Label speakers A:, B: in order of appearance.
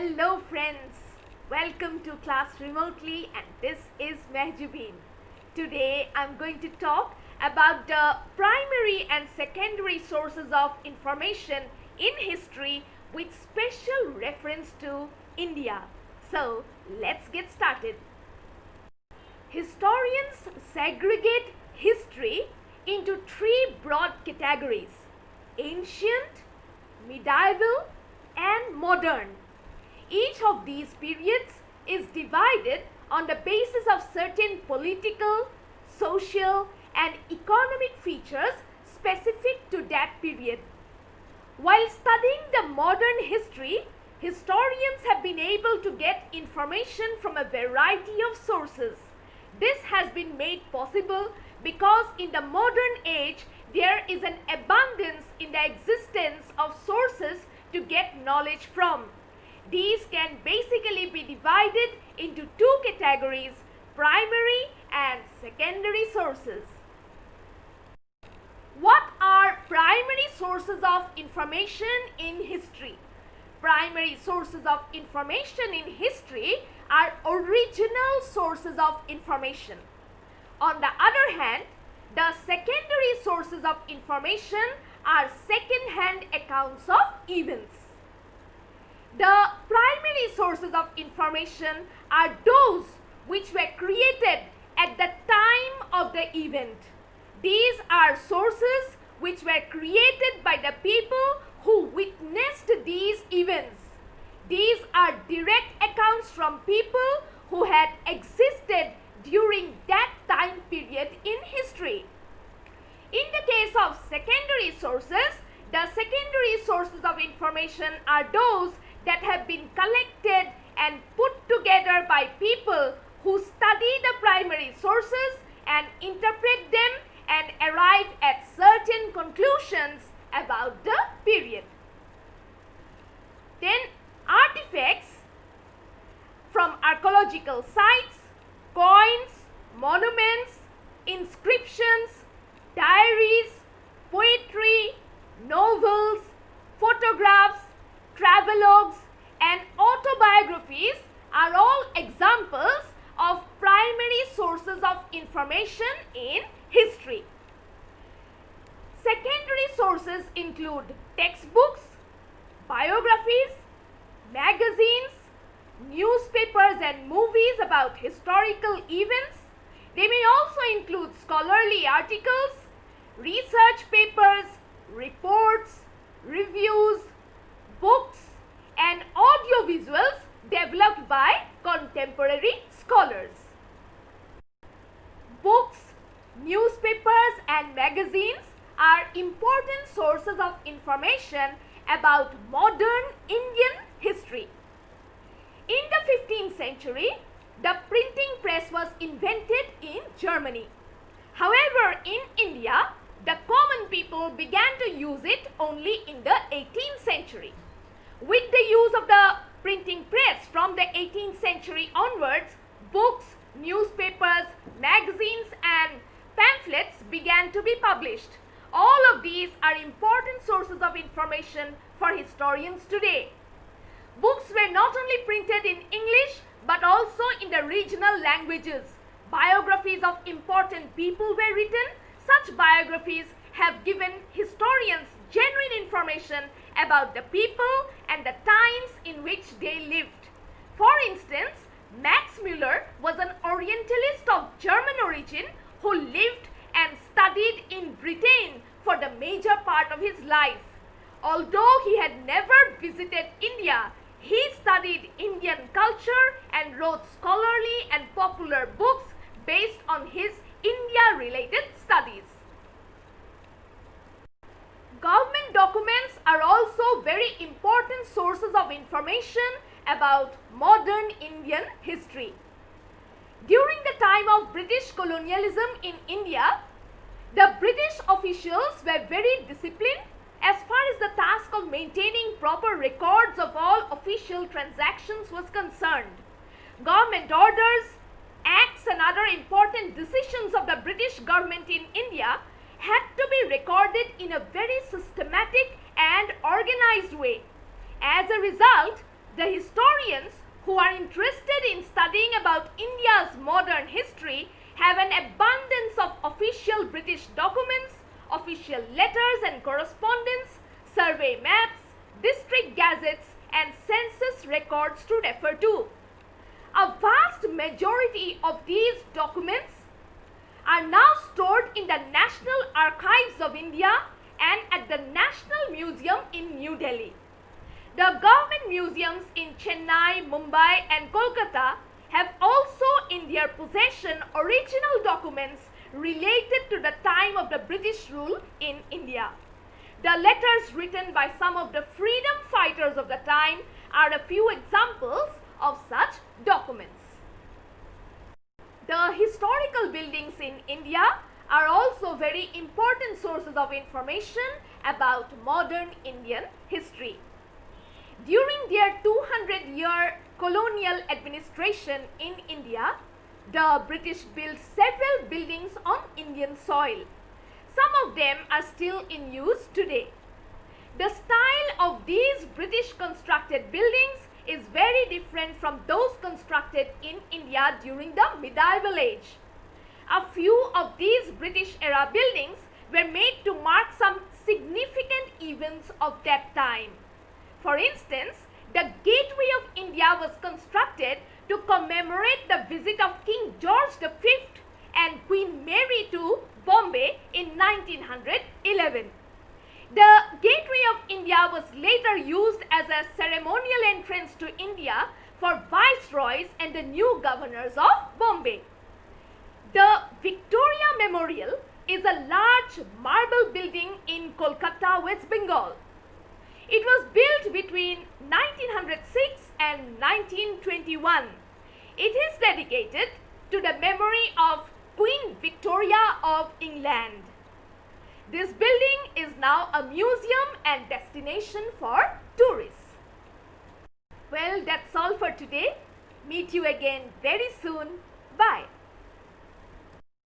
A: Hello friends, welcome to Class Remotely and this is Mehjabeen. Today I'm going to talk about the primary and secondary sources of information in history with special reference to India. So let's get started. Historians segregate history into three broad categories: ancient, medieval and modern. Each of these periods is divided on the basis of certain political, social and economic features specific to that period. While studying the modern history, historians have been able to get information from a variety of sources. This has been made possible because in the modern age, there is an abundance in the existence of sources to get knowledge from. These can basically be divided into two categories: primary and secondary sources. What are primary sources of information in history? Primary sources of information in history are original sources of information. On the other hand, the secondary sources of information are second-hand accounts of events. The primary sources of information are those which were created at the time of the event. These are sources which were created by the people who witnessed these events. These are direct accounts from people who had existed during that time period in history. In the case of secondary sources, the secondary sources of information are those that have been collected and put together by people who study the primary sources and interpret them and arrive at certain conclusions about the period. Then artifacts from archaeological sites, coins, monuments, inscriptions, diaries, poetry, novels, photographs, travelogues and autobiographies are all examples of primary sources of information in history. Secondary sources include textbooks, biographies, magazines, newspapers and movies about historical events. They may also include scholarly articles, research papers, reports, reviews, books and audiovisuals developed by contemporary scholars. Books, newspapers and magazines are important sources of information about modern Indian history. In the 15th century, the printing press was invented in Germany. However, in India, the common people began to use it only in the 18th century. With the use of the printing press from the 18th century onwards, books, newspapers, magazines and pamphlets began to be published. All of these are important sources of information for historians today. Books were not only printed in English but also in the regional languages. Biographies of important people were written. Such biographies have given historians genuine information about the people and the times in which they lived. For instance, Max Müller was an Orientalist of German origin who lived and studied in Britain for the major part of his life. Although he had never visited India, he studied Indian culture and wrote scholarly and popular books based on his India-related studies. Government documents are also very important sources of information about modern Indian history. During the time of British colonialism in India, the British officials were very disciplined as far as the task of maintaining proper records of all official transactions was concerned. Government orders, acts and other important decisions of the British government in India had to be recorded in a very systematic and organized way. As a result, the historians historians who are interested in studying about India's modern history have an abundance of official British documents, official letters and correspondence, survey maps, district gazettes and census records to refer to. A vast majority of these documents are now stored in the National Archives of India and at the National Museum in New Delhi. The government museums in Chennai, Mumbai and Kolkata have also in their possession original documents related to the time of the British rule in India. The letters written by some of the freedom fighters of the time are a few examples of such documents. The historical buildings in India are also very important sources of information about modern Indian history. During their 200-year colonial administration in India, the British built several buildings on Indian soil. Some of them are still in use today. The style of these British constructed buildings is very different from those constructed in India during the medieval age. A few of these British era buildings were made to mark some significant events of that time. For instance, the Gateway of India was constructed to commemorate the visit of King George V and Queen Mary to Bombay in 1911. The Gateway of India was later used as a ceremonial entrance to India for viceroys and the new governors of Bombay. The Victoria Memorial is a large marble building in Kolkata, West Bengal. It was built between 1906 and 1921. It is dedicated to the memory of Queen Victoria of England. This building is now a museum and destination for tourists. Well, that's all for today. Meet you again very soon. Bye.